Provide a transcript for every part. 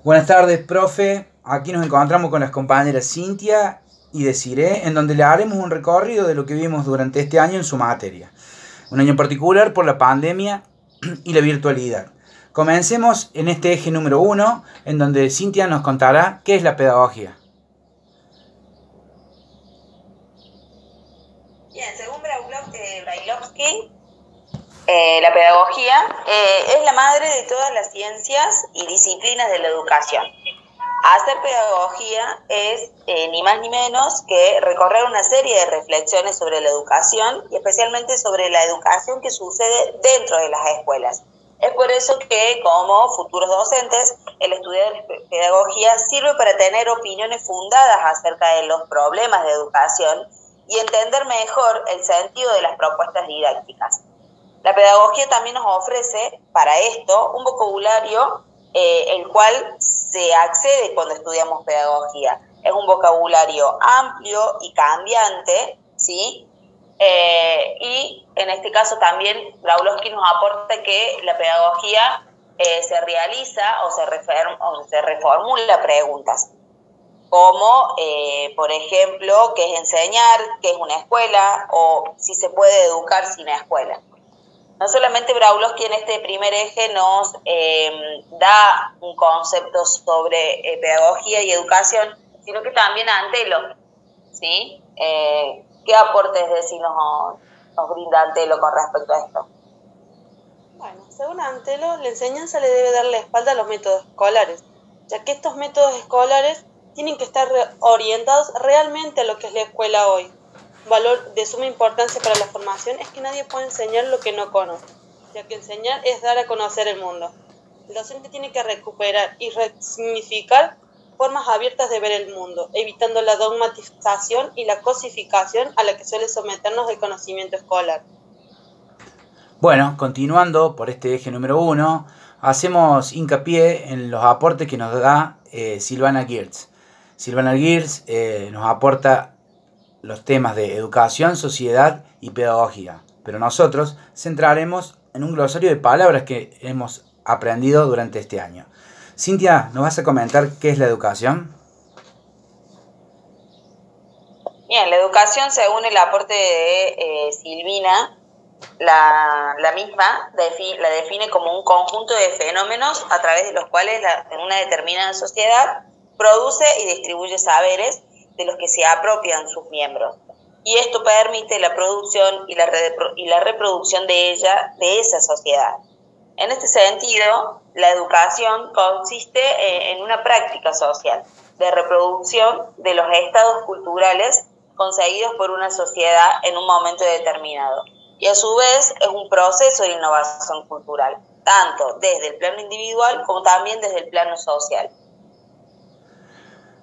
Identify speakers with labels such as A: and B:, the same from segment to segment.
A: Buenas tardes, profe. Aquí nos encontramos con las compañeras Cintia y Desiree, en donde le haremos un recorrido de lo que vimos durante este año en su materia. Un año particular por la pandemia y la virtualidad. Comencemos en este eje número 1, en donde Cintia nos contará qué es la pedagogía.
B: Bien, según Brailovsky, la pedagogía es la madre de todas las ciencias y disciplinas de la educación. Hacer pedagogía es ni más ni menos que recorrer una serie de reflexiones sobre la educación y especialmente sobre la educación que sucede dentro de las escuelas. Es por eso que como futuros docentes, el estudiar pedagogía sirve para tener opiniones fundadas acerca de los problemas de educación y entender mejor el sentido de las propuestas didácticas. La pedagogía también nos ofrece, para esto, un vocabulario el cual se accede cuando estudiamos pedagogía. Es un vocabulario amplio y cambiante, ¿sí? Y en este caso también Brailovsky nos aporta que la pedagogía se realiza o se reformula preguntas, como por ejemplo, ¿qué es enseñar? ¿Qué es una escuela? O si se puede educar sin escuela. No solamente Brailovsky en este primer eje nos da un concepto sobre pedagogía y educación, sino que también Antelo, ¿sí? ¿Qué aportes nos brinda Antelo con respecto a esto?
C: Bueno, según Antelo, la enseñanza le debe dar la espalda a los métodos escolares, ya que estos métodos escolares tienen que estar orientados realmente a lo que es la escuela hoy. Un valor de suma importancia para la formación es que nadie puede enseñar lo que no conoce, ya que enseñar es dar a conocer el mundo. El docente tiene que recuperar y resignificar formas abiertas de ver el mundo, evitando la dogmatización y la cosificación a la que suele someternos el conocimiento escolar.
A: Bueno, continuando por este eje número 1, hacemos hincapié en los aportes que nos da Silvana Geertz. Silvana Geertz nos aporta los temas de educación, sociedad y pedagogía, pero nosotros centraremos en un glosario de palabras que hemos aprendido durante este año. Cintia, ¿nos vas a comentar qué es la educación?
B: Bien, la educación, según el aporte de Silvina, la misma la define como un conjunto de fenómenos a través de los cuales una determinada sociedad produce y distribuye saberes de los que se apropian sus miembros. Y esto permite la producción y la reproducción de esa sociedad. En este sentido, la educación consiste en una práctica social de reproducción de los estados culturales conseguidos por una sociedad en un momento determinado. Y a su vez es un proceso de innovación cultural, tanto desde el plano individual como también desde el plano social.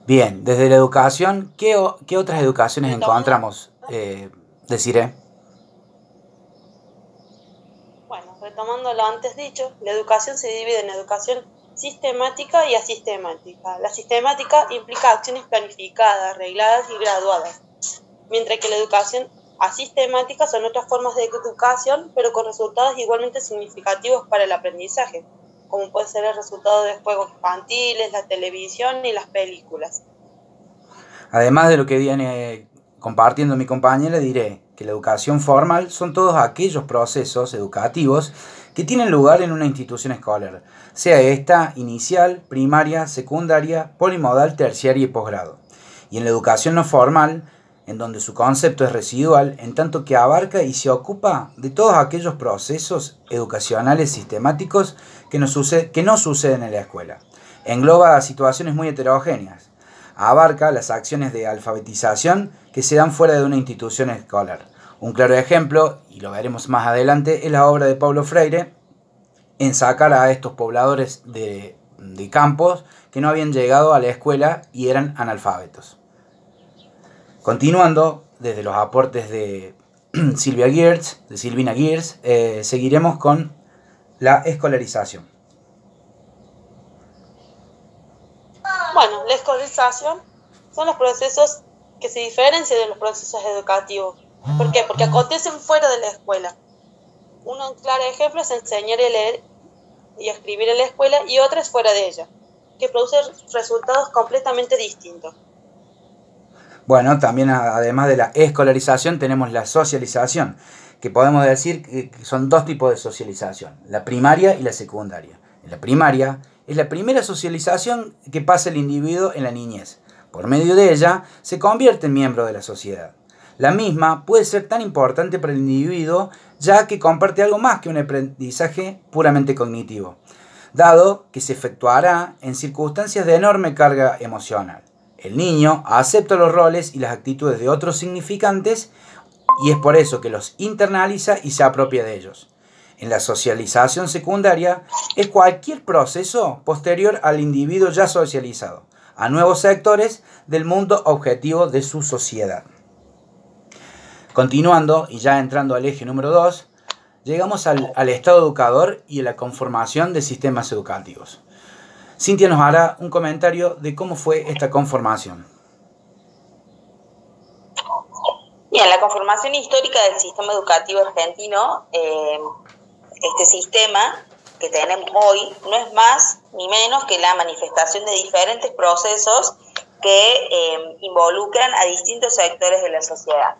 A: Bien, desde la educación, ¿qué otras educaciones encontramos? Desiree.
C: Bueno, retomando lo antes dicho, la educación se divide en educación sistemática y asistemática. La sistemática implica acciones planificadas, regladas y graduadas, mientras que la educación asistemática son otras formas de educación, pero con resultados igualmente significativos para el aprendizaje, como puede ser el resultado de juegos infantiles, la televisión y las películas.
A: Además de lo que viene compartiendo mi compañera, diré que la educación formal son todos aquellos procesos educativos que tienen lugar en una institución escolar, sea esta inicial, primaria, secundaria, polimodal, terciaria y posgrado. Y en la educación no formal, en donde su concepto es residual, en tanto que abarca y se ocupa de todos aquellos procesos educacionales sistemáticos que no suceden en la escuela. Engloba situaciones muy heterogéneas. Abarca las acciones de alfabetización que se dan fuera de una institución escolar. Un claro ejemplo, y lo veremos más adelante, es la obra de Paulo Freire en sacar a estos pobladores de campos que no habían llegado a la escuela y eran analfabetos. Continuando, desde los aportes de Silvina Geertz, seguiremos con la escolarización.
C: Bueno, la escolarización son los procesos que se diferencian de los procesos educativos. ¿Por qué? Porque acontecen fuera de la escuela. Un claro ejemplo es enseñar a leer y a escribir en la escuela y otro es fuera de ella. que produce resultados completamente distintos.
A: Bueno, también además de la escolarización tenemos la socialización, que podemos decir que son dos tipos de socialización, la primaria y la secundaria. La primaria es la primera socialización que pasa el individuo en la niñez. Por medio de ella se convierte en miembro de la sociedad. La misma puede ser tan importante para el individuo ya que comparte algo más que un aprendizaje puramente cognitivo, dado que se efectuará en circunstancias de enorme carga emocional. El niño acepta los roles y las actitudes de otros significantes y es por eso que los internaliza y se apropia de ellos. En la socialización secundaria es cualquier proceso posterior al individuo ya socializado, a nuevos sectores del mundo objetivo de su sociedad. Continuando y ya entrando al eje número 2, llegamos al Estado educador y a la conformación de sistemas educativos. Cintia nos hará un comentario de cómo fue esta conformación.
B: Bien, la conformación histórica del sistema educativo argentino, este sistema que tenemos hoy, no es más ni menos que la manifestación de diferentes procesos que involucran a distintos sectores de la sociedad.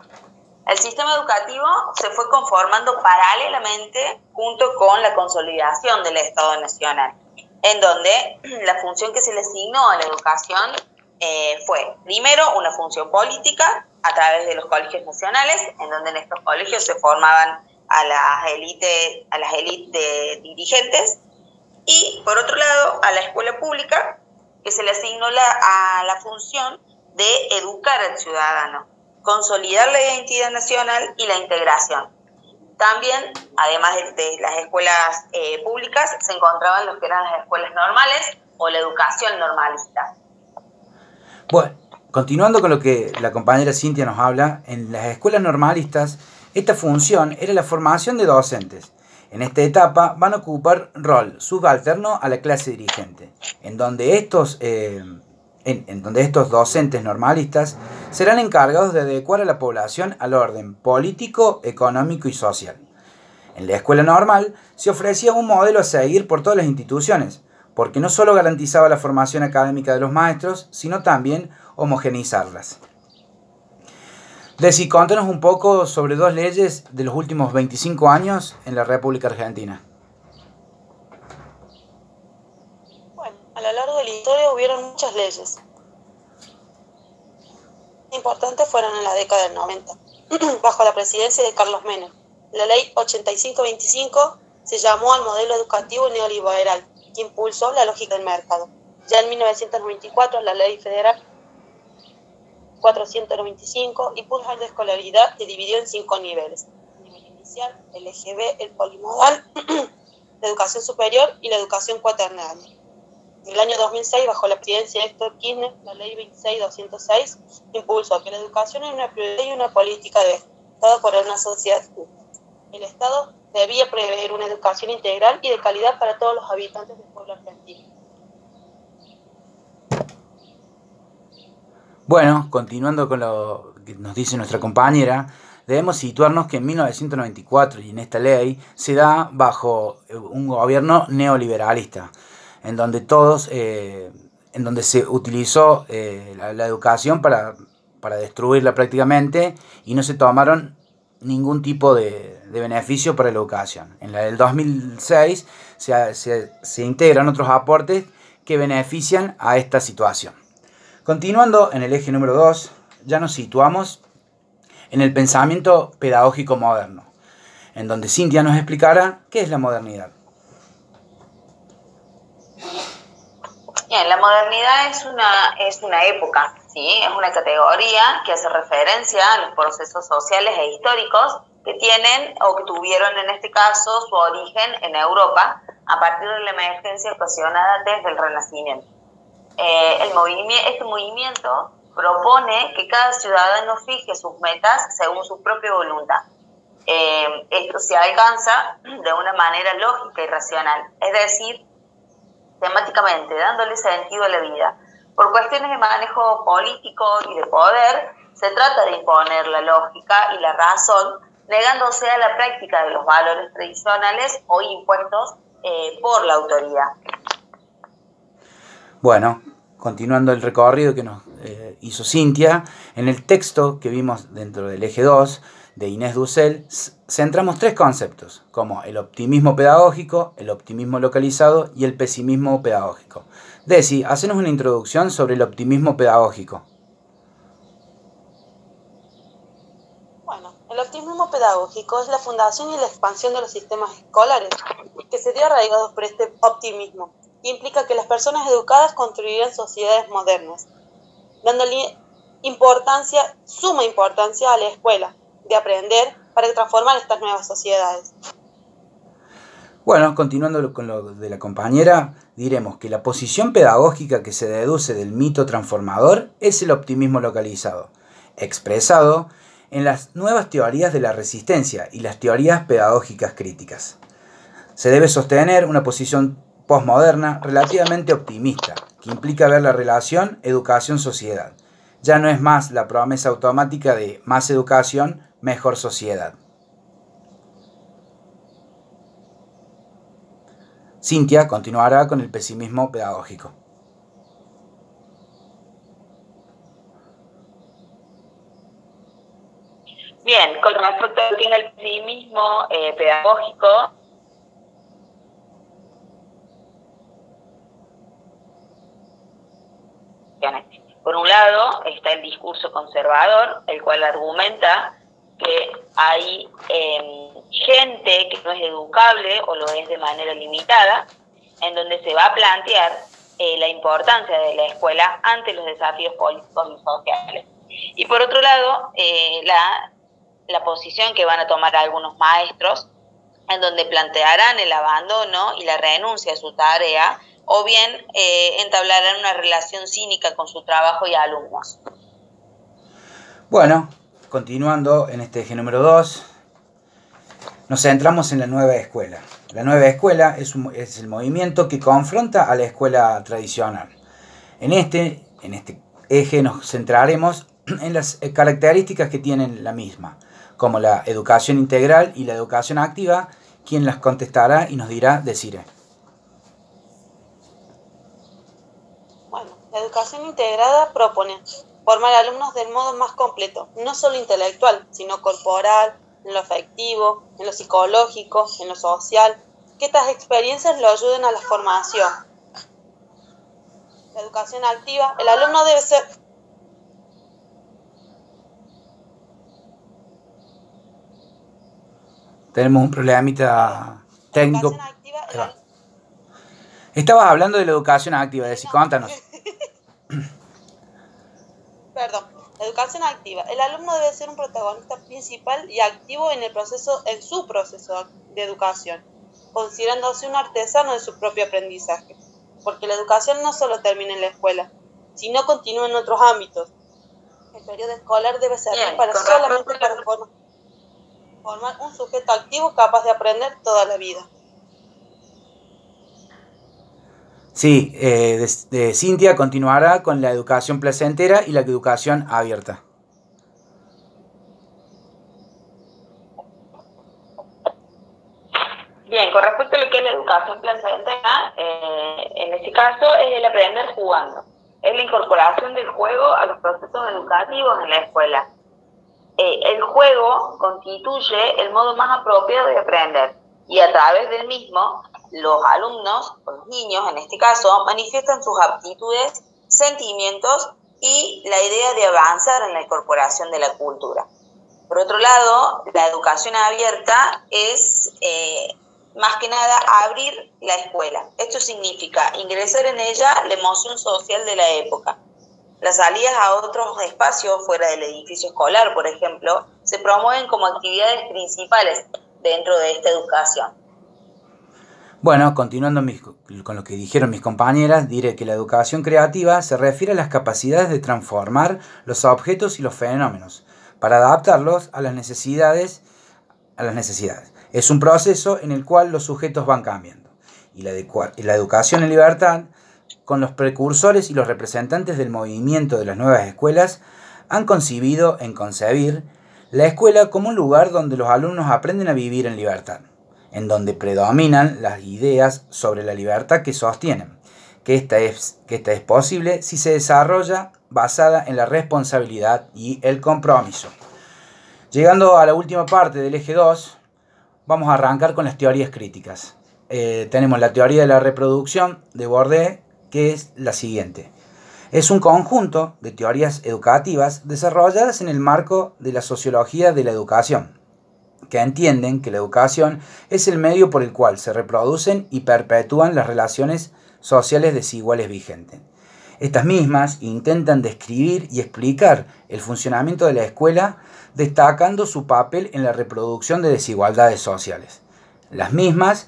B: El sistema educativo se fue conformando paralelamente junto con la consolidación del Estado Nacional, en donde la función que se le asignó a la educación fue, primero, una función política a través de los colegios nacionales, en donde en estos colegios se formaban a las élites de dirigentes, y por otro lado, a la escuela pública, que se le asignó a la función de educar al ciudadano, consolidar la identidad nacional y la integración. También, además de las escuelas públicas, se encontraban lo que eran las escuelas normales o la educación normalista.
A: Bueno, continuando con lo que la compañera Cintia nos habla, en las escuelas normalistas, esta función era la formación de docentes. En esta etapa van a ocupar rol subalterno a la clase dirigente, en donde estos docentes normalistas serán encargados de adecuar a la población al orden político, económico y social. En la escuela normal se ofrecía un modelo a seguir por todas las instituciones, porque no solo garantizaba la formación académica de los maestros, sino también homogeneizarlas. Desi, contanos un poco sobre dos leyes de los últimos 25 años en la República Argentina.
C: Bueno, a lo largo de la historia hubieron muchas leyes. Importantes fueron en la década del 90, bajo la presidencia de Carlos Menem. La ley 8525 se llamó al modelo educativo neoliberal, que impulsó la lógica del mercado. Ya en 1994, la ley federal 495 impuso la escolaridad que dividió en 5 niveles. El nivel inicial, el EGB, el polimodal, la educación superior y la educación cuaternaria. En el año 2006, bajo la presidencia de Héctor Kirchner, la ley 26206 impulsó que la educación era una prioridad y una política de Estado para una sociedad justa. El Estado debía prever una educación integral y de calidad para todos los habitantes del pueblo argentino.
A: Bueno, continuando con lo que nos dice nuestra compañera, debemos situarnos que en 1994 y en esta ley se da bajo un gobierno neoliberalista, en donde se utilizó la educación para destruirla prácticamente y no se tomaron ningún tipo de beneficio para la educación. En la del 2006 se integran otros aportes que benefician a esta situación. Continuando en el eje número 2, ya nos situamos en el pensamiento pedagógico moderno, en donde Cintia nos explicará qué es la modernidad.
B: Bien, la modernidad es una época, ¿sí? Es una categoría que hace referencia a los procesos sociales e históricos que tienen o que tuvieron en este caso su origen en Europa a partir de la emergencia ocasionada desde el Renacimiento. Este movimiento propone que cada ciudadano fije sus metas según su propia voluntad. Esto se alcanza de una manera lógica y racional, es decir, temáticamente, dándole sentido a la vida. Por cuestiones de manejo político y de poder, se trata de imponer la lógica y la razón, negándose a la práctica de los valores tradicionales o impuestos por la autoridad.
A: Bueno, continuando el recorrido que nos hizo Cintia, en el texto que vimos dentro del eje 2 de Inés Dussel, centramos 3 conceptos, como el optimismo pedagógico, el optimismo localizado y el pesimismo pedagógico. Desi, hacenos una introducción sobre el optimismo pedagógico.
C: Bueno, el optimismo pedagógico es la fundación y la expansión de los sistemas escolares, que se dio arraigados por este optimismo, que implica que las personas educadas construirán sociedades modernas, dándole suma importancia a la escuela, de aprender para transformar estas nuevas sociedades.
A: Bueno, continuando con lo de la compañera, diremos que la posición pedagógica que se deduce del mito transformador es el optimismo localizado, expresado en las nuevas teorías de la resistencia y las teorías pedagógicas críticas. Se debe sostener una posición posmoderna relativamente optimista, que implica ver la relación educación-sociedad. Ya no es más la promesa automática de más educación, mejor sociedad. Cintia continuará con el pesimismo pedagógico.
B: Bien, con respecto a lo que es el pesimismo pedagógico, por un lado está el discurso conservador, el cual argumenta que hay gente que no es educable o lo es de manera limitada, en donde se va a plantear la importancia de la escuela ante los desafíos políticos y sociales. Y por otro lado, la posición que van a tomar algunos maestros, en donde plantearán el abandono y la renuncia a su tarea, o bien entablarán una relación cínica con su trabajo y alumnos.
A: Bueno, continuando en este eje número 2, nos centramos en la nueva escuela. La nueva escuela es el movimiento que confronta a la escuela tradicional. En este eje nos centraremos en las características que tienen la misma, como la educación integral y la educación activa, quien las contestará y nos dirá Desiree.
C: Bueno, la educación integrada propone formar alumnos del modo más completo, no solo intelectual, sino corporal, en lo afectivo, en lo psicológico, en lo social, que estas experiencias lo ayuden a la formación. La educación activa, el alumno debe ser...
A: Tenemos un problemita técnico.
C: La educación activa,
A: Estabas hablando de la educación activa, Desi, contanos.
C: Perdón. La educación activa. El alumno debe ser un protagonista principal y activo en su proceso de educación, considerándose un artesano de su propio aprendizaje, porque la educación no solo termina en la escuela, sino continúa en otros ámbitos. El periodo escolar debe servir para formar un sujeto activo capaz de aprender toda la vida.
A: Sí, Cintia continuará con la educación placentera y la educación abierta.
B: Bien, con respecto a lo que es la educación placentera, en este caso es el aprender jugando. Es la incorporación del juego a los procesos educativos en la escuela. El juego constituye el modo más apropiado de aprender y a través del mismo los alumnos, o los niños en este caso, manifiestan sus aptitudes, sentimientos y la idea de avanzar en la incorporación de la cultura. Por otro lado, la educación abierta es más que nada abrir la escuela. Esto significa ingresar en ella la emoción social de la época. Las salidas a otros espacios fuera del edificio escolar, por ejemplo, se promueven como actividades principales dentro de esta educación.
A: Bueno, continuando con lo que dijeron mis compañeras, diré que la educación creativa se refiere a las capacidades de transformar los objetos y los fenómenos para adaptarlos a las necesidades. Es un proceso en el cual los sujetos van cambiando. Y la educación en libertad, con los precursores y los representantes del movimiento de las nuevas escuelas, han concibido en concebir la escuela como un lugar donde los alumnos aprenden a vivir en libertad, en donde predominan las ideas sobre la libertad que sostienen, que esta es posible si se desarrolla basada en la responsabilidad y el compromiso. Llegando a la última parte del eje 2, vamos a arrancar con las teorías críticas. Tenemos la teoría de la reproducción de Bourdieu, que es la siguiente. Es un conjunto de teorías educativas desarrolladas en el marco de la sociología de la educación, que entienden que la educación es el medio por el cual se reproducen y perpetúan las relaciones sociales desiguales vigentes. Estas mismas intentan describir y explicar el funcionamiento de la escuela, destacando su papel en la reproducción de desigualdades sociales. Las mismas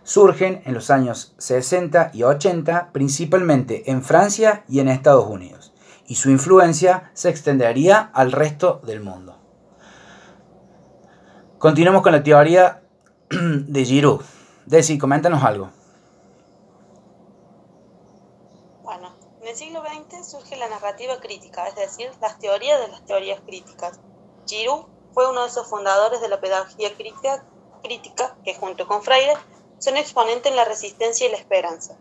A: surgen en los años 60 y 80, principalmente en Francia y en Estados Unidos, y su influencia se extendería al resto del mundo. Continuamos con la teoría de Giroux. Desi, coméntanos algo.
C: Bueno, en el siglo XX surge la narrativa crítica, es decir, las teorías de las teorías críticas. Giroux fue uno de esos fundadores de la pedagogía crítica que, junto con Freire, son exponentes en la resistencia y la esperanza.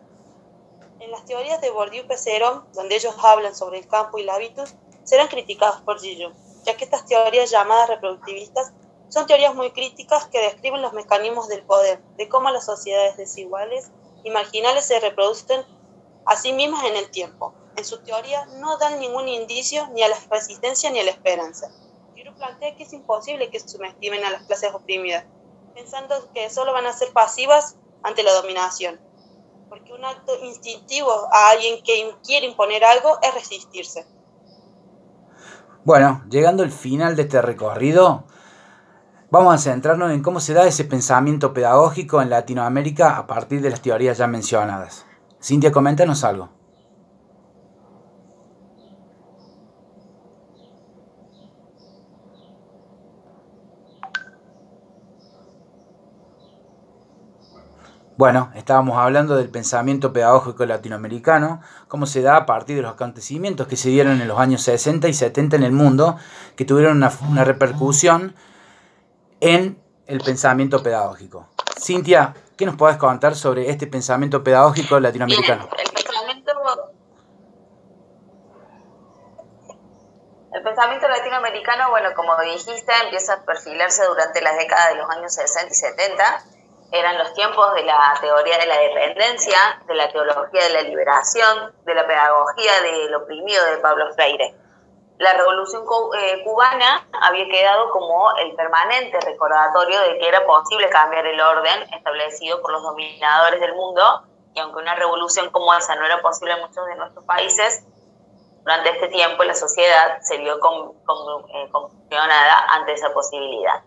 C: En las teorías de Bourdieu y Pesseron, donde ellos hablan sobre el campo y el hábitus, serán criticados por Giroux, ya que estas teorías llamadas reproductivistas son teorías muy críticas que describen los mecanismos del poder, de cómo las sociedades desiguales y marginales se reproducen a sí mismas en el tiempo. En su teoría no dan ningún indicio ni a la resistencia ni a la esperanza. Giroux plantea que es imposible que subestimen a las clases oprimidas, pensando que solo van a ser pasivas ante la dominación, porque un acto instintivo a alguien que quiere imponer algo es resistirse.
A: Bueno, llegando al final de este recorrido, vamos a centrarnos en cómo se da ese pensamiento pedagógico en Latinoamérica a partir de las teorías ya mencionadas. Cintia, coméntanos algo. Bueno, estábamos hablando del pensamiento pedagógico latinoamericano, cómo se da a partir de los acontecimientos que se dieron en los años 60 y 70 en el mundo, que tuvieron una repercusión en el pensamiento pedagógico. Cintia, ¿qué nos podés contar sobre este pensamiento pedagógico latinoamericano?
B: Bien, el pensamiento latinoamericano, bueno, como dijiste, empieza a perfilarse durante las décadas de los años 60 y 70. Eran los tiempos de la teoría de la dependencia, de la teología de la liberación, de la pedagogía del oprimido de Pablo Freire. La revolución cubana había quedado como el permanente recordatorio de que era posible cambiar el orden establecido por los dominadores del mundo, y aunque una revolución como esa no era posible en muchos de nuestros países, durante este tiempo la sociedad se vio conmocionada ante esa posibilidad.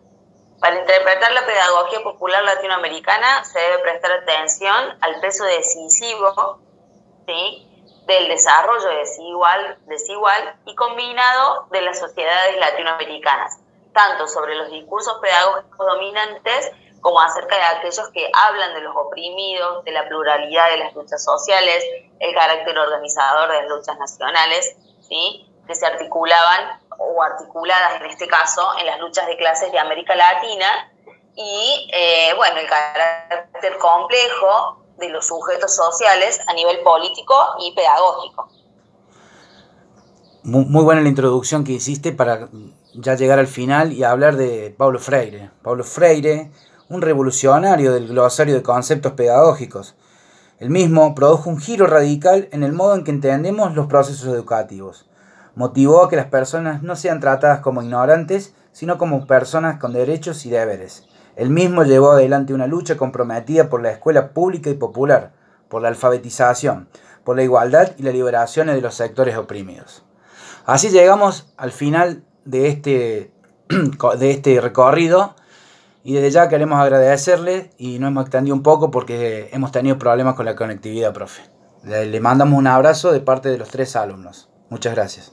B: Para interpretar la pedagogía popular latinoamericana se debe prestar atención al peso decisivo, ¿sí?, del desarrollo desigual y combinado de las sociedades latinoamericanas, tanto sobre los discursos pedagógicos dominantes como acerca de aquellos que hablan de los oprimidos, de la pluralidad de las luchas sociales, el carácter organizador de las luchas nacionales, ¿sí?, que se articulaban o articuladas en este caso en las luchas de clases de América Latina y el carácter complejo de los sujetos sociales a nivel político y pedagógico.
A: Muy buena la introducción que hiciste para ya llegar al final y hablar de Paulo Freire. Paulo Freire, un revolucionario del glosario de conceptos pedagógicos. El mismo produjo un giro radical en el modo en que entendemos los procesos educativos. Motivó a que las personas no sean tratadas como ignorantes, sino como personas con derechos y deberes. Él mismo llevó adelante una lucha comprometida por la escuela pública y popular, por la alfabetización, por la igualdad y la liberación de los sectores oprimidos. Así llegamos al final de este recorrido y desde ya queremos agradecerle y nos hemos extendido un poco porque hemos tenido problemas con la conectividad, profe. Le mandamos un abrazo de parte de los 3 alumnos. Muchas gracias.